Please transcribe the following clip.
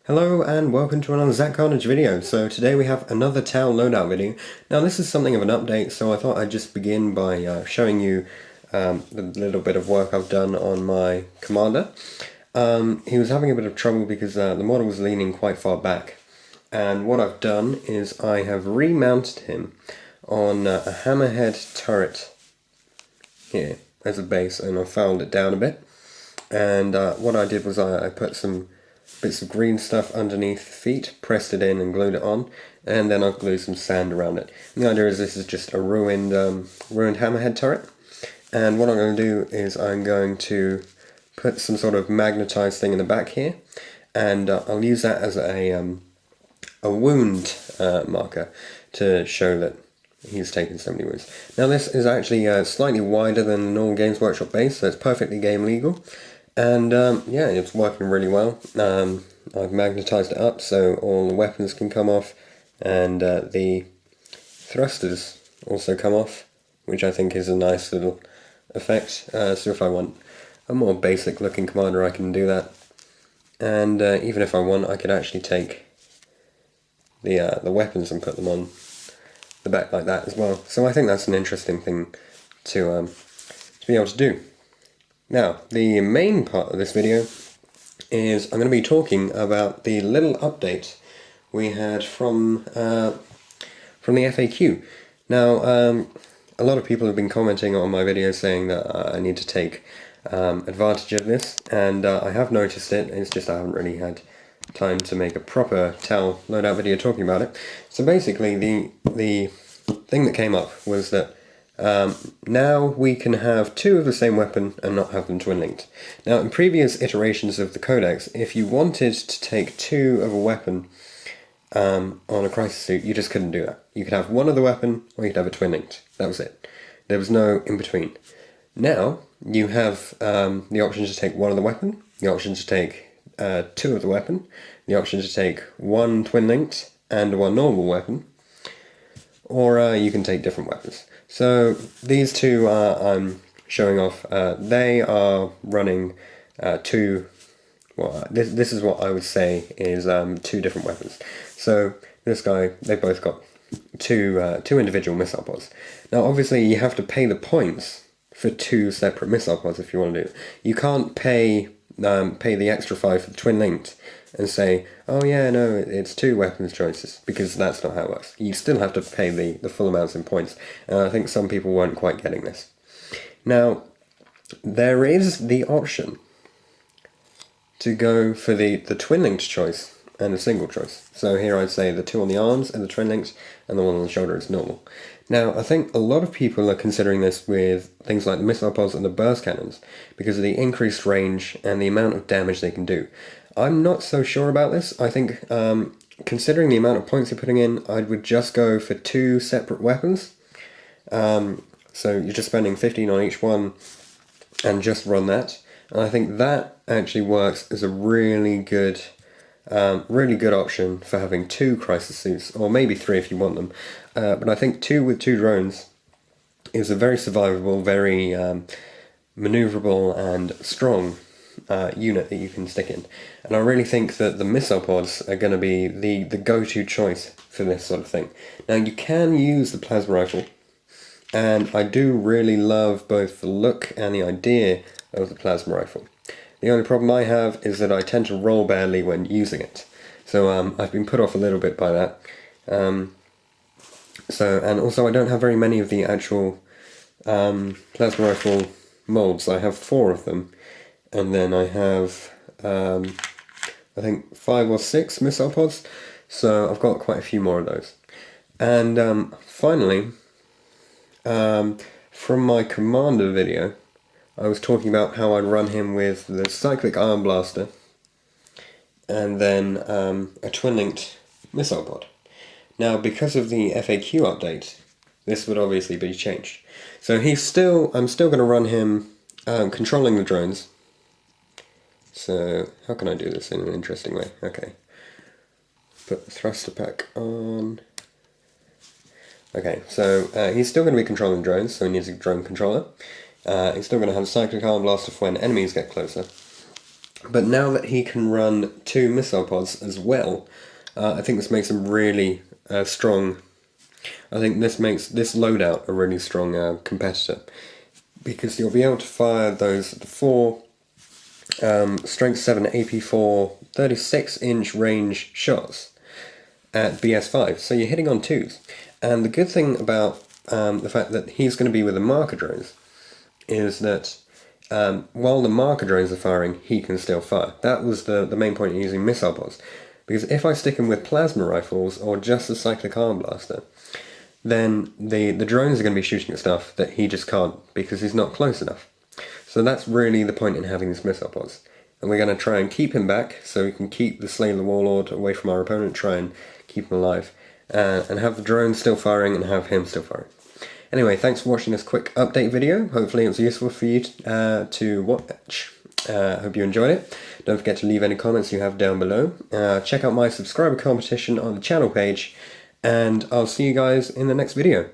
Hello and welcome to another Zach Carnage video. So today we have another Tau loadout video. Now this is something of an update, so I thought I'd just begin by showing you the little bit of work I've done on my commander. He was having a bit of trouble because the model was leaning quite far back. And what I've done is I have remounted him on a hammerhead turret here as a base, and I fouled it down a bit. And what I did was I put some bits of green stuff underneath the feet, pressed it in and glued it on, and then I've glued some sand around it. And the idea is this is just a ruined hammerhead turret, and what I'm going to do is I'm going to put some sort of magnetized thing in the back here, and I'll use that as a wound marker to show that he's taken so many wounds. Now this is actually slightly wider than the normal Games Workshop base, so it's perfectly game legal. And yeah, it's working really well. I've magnetized it up so all the weapons can come off, and the thrusters also come off, which I think is a nice little effect. So if I want a more basic looking commander, I can do that. And even if I want, I could actually take the weapons and put them on the back like that as well. So I think that's an interesting thing to be able to do. Now, the main part of this video is I'm going to be talking about the little update we had from the FAQ. Now, a lot of people have been commenting on my videos saying that I need to take advantage of this, and I have noticed it. It's just I haven't really had time to make a proper Tau loadout video talking about it. So basically, the thing that came up was that now we can have two of the same weapon and not have them twin linked. Now in previous iterations of the codex, if you wanted to take two of a weapon on a crisis suit, you just couldn't do that. You could have one of the weapon or you could have a twin linked. That was it. There was no in between. Now you have the option to take one of the weapon, the option to take two of the weapon, the option to take one twin linked and one normal weapon, or you can take different weapons. So these two I'm showing off. They are running two. Well, this is what I would say is two different weapons. So this guy, they both got two individual missile pods. Now, obviously, you have to pay the points for two separate missile pods if you want to do it. You can't pay the extra 5 for the twin linked and say, oh yeah, no, it's two weapons choices, because that's not how it works. You still have to pay the full amounts in points, and I think some people weren't quite getting this. Now, there is the option to go for the twin linked choice and a single choice. So here I'd say the two on the arms and the twin linked, and the one on the shoulder is normal. Now, I think a lot of people are considering this with things like the missile pods and the burst cannons because of the increased range and the amount of damage they can do. I'm not so sure about this. I think, considering the amount of points you're putting in, I would just go for two separate weapons. So you're just spending 15 on each one and just run that. And I think that actually works as a really good option for having two crisis suits, or maybe three if you want them. But I think two with two drones is a very survivable, very maneuverable and strong unit that you can stick in. And I really think that the missile pods are going to be the go-to choice for this sort of thing. Now you can use the plasma rifle, and I do really love both the look and the idea of the plasma rifle. The only problem I have is that I tend to roll badly when using it. So I've been put off a little bit by that. And also I don't have very many of the actual plasma rifle molds. I have 4 of them, and then I have I think 5 or 6 missile pods, so I've got quite a few more of those. And finally, from my commander video, I was talking about how I'd run him with the cyclic ion blaster and then a twin-linked missile pod. Now, because of the FAQ update, this would obviously be changed. So I'm still going to run him controlling the drones. So how can I do this in an interesting way? Okay, put the thruster pack on. Okay, so he's still going to be controlling drones, so he needs a drone controller. He's still going to have a cyclic ion blaster for when enemies get closer. But now that he can run 2 missile pods as well, I think this makes him really strong. I think this makes this loadout a really strong competitor, because you'll be able to fire the 4 strength 7 AP4 36-inch range shots at BS5, so you're hitting on 2s. And the good thing about the fact that he's going to be with the marker drones is that while the marker drones are firing, he can still fire. That was the main point of using missile pods, because if I stick him with plasma rifles or just a cyclic arm blaster, then the drones are going to be shooting at stuff that he just can't, because he's not close enough. So that's really the point in having these missile pods. And we're going to try and keep him back, so we can keep the Slayer the Warlord away from our opponent, try and keep him alive, and have the drones still firing and have him still firing. Anyway, thanks for watching this quick update video. Hopefully it was useful for you to watch. Hope you enjoyed it. Don't forget to leave any comments you have down below. Check out my subscriber competition on the channel page, and I'll see you guys in the next video.